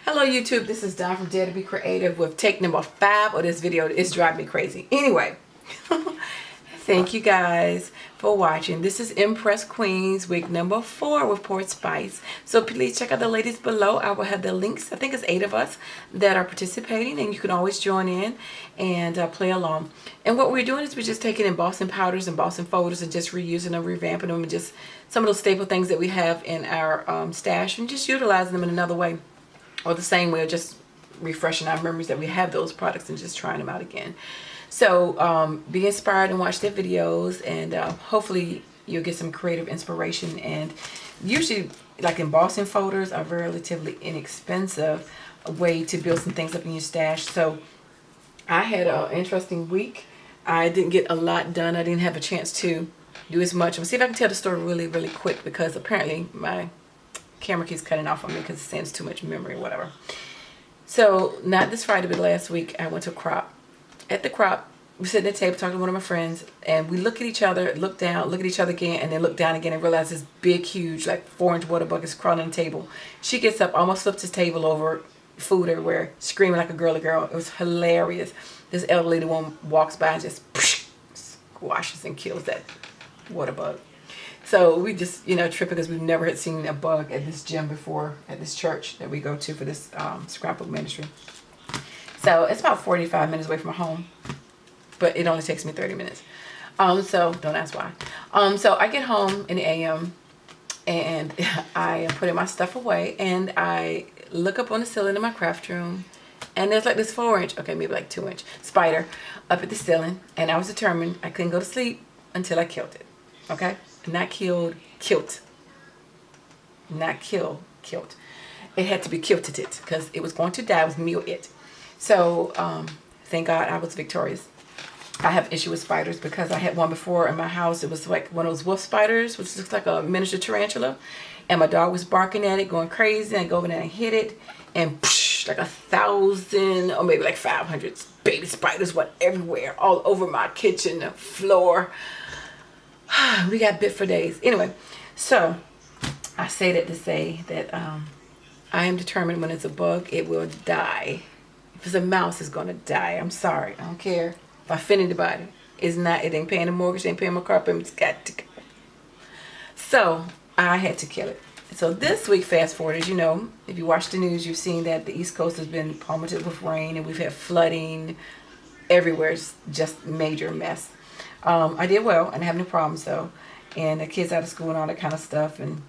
Hello YouTube, this is Dawn from DaretoBeCreative with take number 5 of this video. It's driving me crazy. Anyway, thank you guys for watching. This is Impress Queens week number 4 with Poetspice. So please check out the ladies below. I will have the links. I think it's 8 of us that are participating, and you can always join in and play along. And what we're doing is we're just taking embossing powders, embossing folders, and just reusing them, revamping them, and just some of those staple things that we have in our stash, and just utilizing them in another way. Or the same way of just refreshing our memories that we have those products and just trying them out again. So be inspired and watch their videos, and hopefully you'll get some creative inspiration. And usually, like embossing folders are relatively inexpensive way to build some things up in your stash. So I had an interesting week. I didn't get a lot done. I didn't have a chance to do as much. I'm gonna see if I can tell the story really quick, because apparently my camera keeps cutting off on me because it sends too much memory or whatever. So not this Friday, but last week I went to a crop. At the crop, we sitting at the table talking to one of my friends, and we look at each other, look down, look at each other again, and then look down again and realize this big, huge, like 4-inch water bucket is crawling on the table. She gets up, almost flips the table over, food everywhere, screaming like a girly girl. It was hilarious. This elderly woman walks by and just squashes and kills that water bug. So we just, tripping because we've never had seen a bug at this gym before, at this church that we go to for this scrapbook ministry. So it's about 45 minutes away from home, but it only takes me 30 minutes. So don't ask why. So I get home in the AM, and I am putting my stuff away, and I look up on the ceiling in my craft room, and there's like this 4-inch, okay, maybe like 2-inch spider up at the ceiling, and I was determined I couldn't go to sleep until I killed it, okay? Not killed, killed. Not kill, killed. It had to be killed it because it was going to die. It was me or it. So thank God I was victorious. I have issue with spiders because I had one before in my house. It was like one of those wolf spiders, which looks like a miniature tarantula. And my dog was barking at it, going crazy. And I go over there and hit it. And psh, like 1,000 or maybe like 500 baby spiders went everywhere, all over my kitchen floor. We got bit for days. Anyway, so I say that to say that I am determined when it's a bug, it will die. If it's a mouse, it's going to die. I'm sorry. I don't care if I offend anybody. It's not, it ain't paying the mortgage, it ain't paying my car payment. It's got to go. So I had to kill it. So this week, fast forward, as you know, if you watch the news, you've seen that the East Coast has been plummeted with rain, and we've had flooding everywhere. It's just major mess. I did well, and I have no problems though, and the kids out of school and all that kind of stuff, and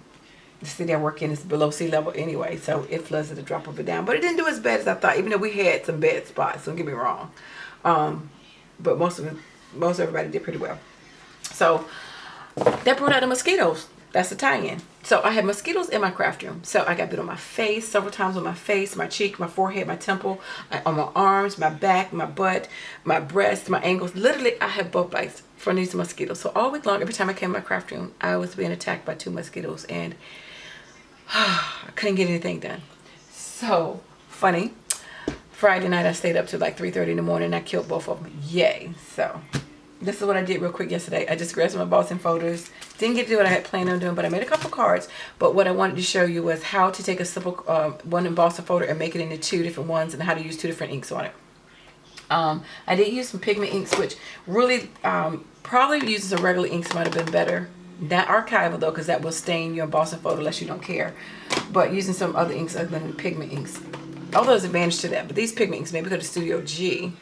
the city I work in is below sea level anyway, so it floods at a drop of a down. But it didn't do as bad as I thought, even though we had some bad spots, don't get me wrong. But most everybody did pretty well. So that brought out the mosquitoes. That's the tie-in. So I had mosquitoes in my craft room. So I got bit on my face, several times on my face, my cheek, my forehead, my temple, on my arms, my back, my butt, my breast, my ankles. Literally, I had bug bites from these mosquitoes. So all week long, every time I came to my craft room, I was being attacked by 2 mosquitoes, and I couldn't get anything done. So funny. Friday night, I stayed up till like 3:30 in the morning, and I killed both of them. Yay. So this is what I did real quick yesterday. I just grabbed some embossing folders. Didn't get to do what I had planned on doing, but I made a couple cards. But what I wanted to show you was how to take a simple one embossing folder and make it into 2 different ones, and how to use 2 different inks on it. I did use some pigment inks, which really probably using some regular inks might have been better. Not archival though, because that will stain your embossing folder unless you don't care. But using some other inks other than pigment inks. Although there's an advantage to that, but these pigment inks, maybe because the Studio G,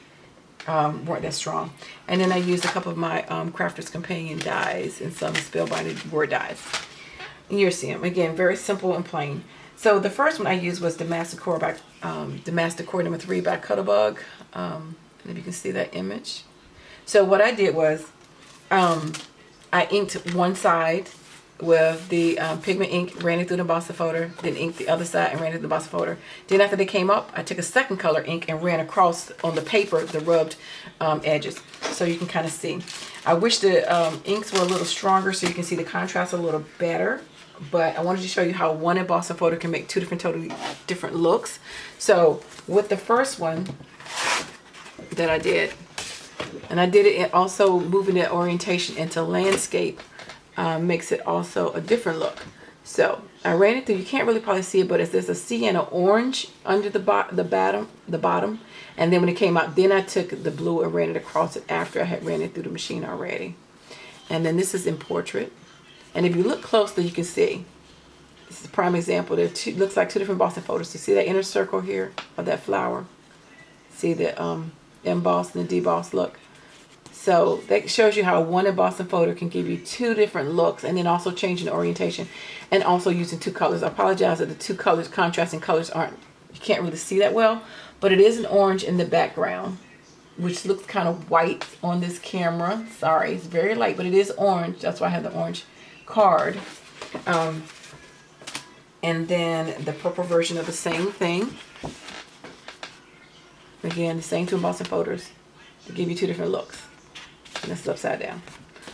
weren't that strong. And then I used a couple of my Crafter's Companion dyes and some spellbinded word dyes. And you'll see them. Again, very simple and plain. So the first one I used was the Master Core number 3 by Cuttlebug. And if you can see that image. So what I did was I inked one side with the pigment ink, ran it through the embossing folder, then inked the other side and ran it through the embossing folder. Then after they came up, I took a second color ink and ran across on the paper the rubbed edges, so you can kind of see. I wish the inks were a little stronger so you can see the contrast a little better, but I wanted to show you how one embossing folder can make 2 totally different looks. So with the first one that I did, and I did it also moving the orientation into landscape, makes it also a different look. So I ran it through. You can't really probably see it, but there's a C and an orange under the bottom. And then when it came out, then I took the blue and ran it across it after I had ran it through the machine already. And then this is in portrait. And if you look closely, you can see. This is a prime example. There looks like two different embossing photos. You see that inner circle here of that flower? See the embossed and the debossed look? So that shows you how one embossing photo can give you two different looks, and then also changing the orientation and also using two colors. I apologize that the two colors, contrasting colors, you can't really see that well, but it is an orange in the background, which looks kind of white on this camera. Sorry, it's very light, but it is orange. That's why I have the orange card. And then the purple version of the same thing. Again, the same two embossing photos to give you two different looks. And this is upside down.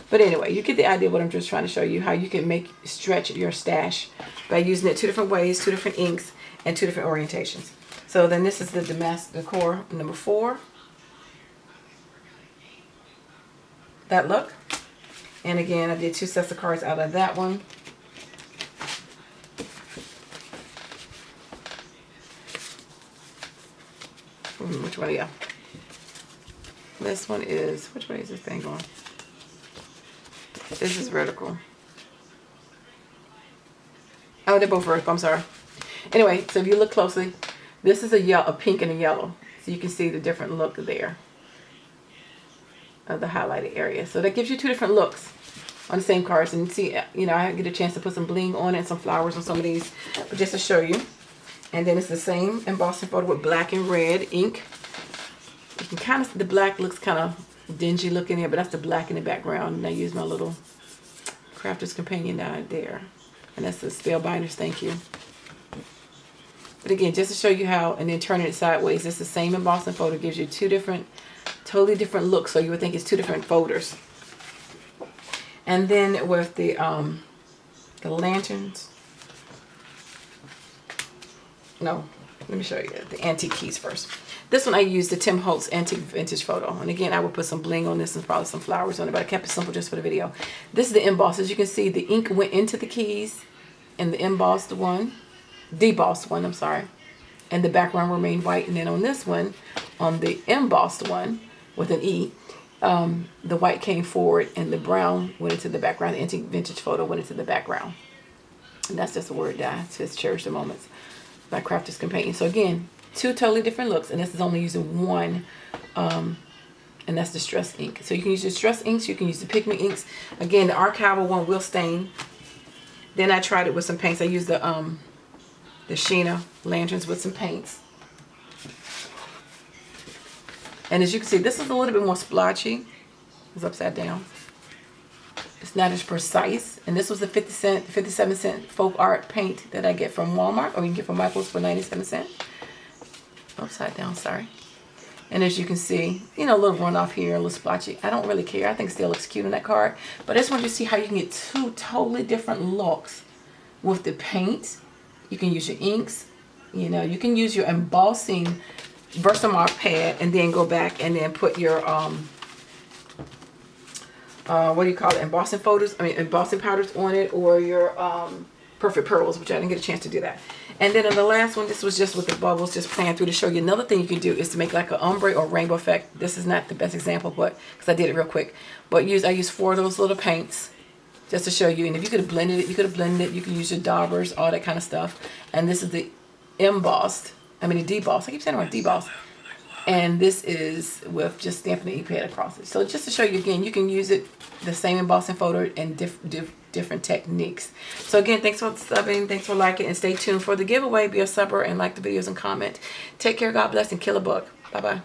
But anyway, you get the idea of what I'm just trying to show you, how you can stretch your stash by using it two different ways, two different inks, and two different orientations. So then this is the Damask Decor number 4. That look. And again, I did 2 sets of cards out of that one. Which one? Yeah. This one is, which way is this thing going? This is vertical. Oh, they're both vertical. I'm sorry. Anyway, so if you look closely, this is a pink and a yellow. So you can see the different look there of the highlighted area. So that gives you two different looks on the same cards. And see, you know, I get a chance to put some bling on it and some flowers on some of these, but just to show you. And then it's the same embossing photo with black and red ink. You can kind of, the black looks kind of dingy looking here, but that's the black in the background. And I use my little Crafter's Companion down there. And that's the Spellbinders, thank you. But again, just to show you how, and then turning it sideways, it's the same embossing photo, gives you two different, totally different looks. So you would think it's two different folders. And then with the lanterns, no, let me show you the antique keys first. This one I used the Tim Holtz Antique Vintage photo. And again, I would put some bling on this and probably some flowers on it, but I kept it simple just for the video. This is the emboss. As you can see, the ink went into the keys and the embossed one, debossed one, I'm sorry. And the background remained white. And then on this one, on the embossed one with an E, the white came forward and the brown went into the background. The Antique Vintage photo went into the background. And that's just a word that I just cherish the moments by Crafter's Companion. So again, two totally different looks, and this is only using one, and that's the Distress ink. So you can use the Distress inks, you can use the pigment inks. Again, the archival one will stain. Then I tried it with some paints. I used the Sheena lanterns with some paints. And as you can see, this is a little bit more splotchy. It's upside down. It's not as precise. And this was the 57 cent folk art paint that I get from Walmart, or you can get from Michael's for 97 cents. Upside down, sorry. And as you can see, you know, a little runoff here, a little splotchy. I don't really care. I think it still looks cute on that card. But I just want you to see how you can get two totally different looks with the paint. You can use your inks. You know, you can use your embossing Versamark pad and then go back and then put your what do you call it, embossing powders on it, or your Perfect Pearls, which I didn't get a chance to do that. And then on the last one, this was just with the bubbles, just playing through to show you another thing you can do is to make like an ombre or rainbow effect. This is not the best example, but because I did it real quick. But I used 4 of those little paints just to show you. And if you could have blended it, you could have blended it. You can use your daubers, all that kind of stuff. And this is the embossed, the debossed. I keep saying the word debossed. And this is with just stamping the e-pad across it. So just to show you again, you can use it, the same embossing photo, and different techniques. So again, thanks for subbing, thanks for liking, and stay tuned for the giveaway. Be a subber and like the videos and comment. Take care, God bless, and kill a bug. Bye-bye.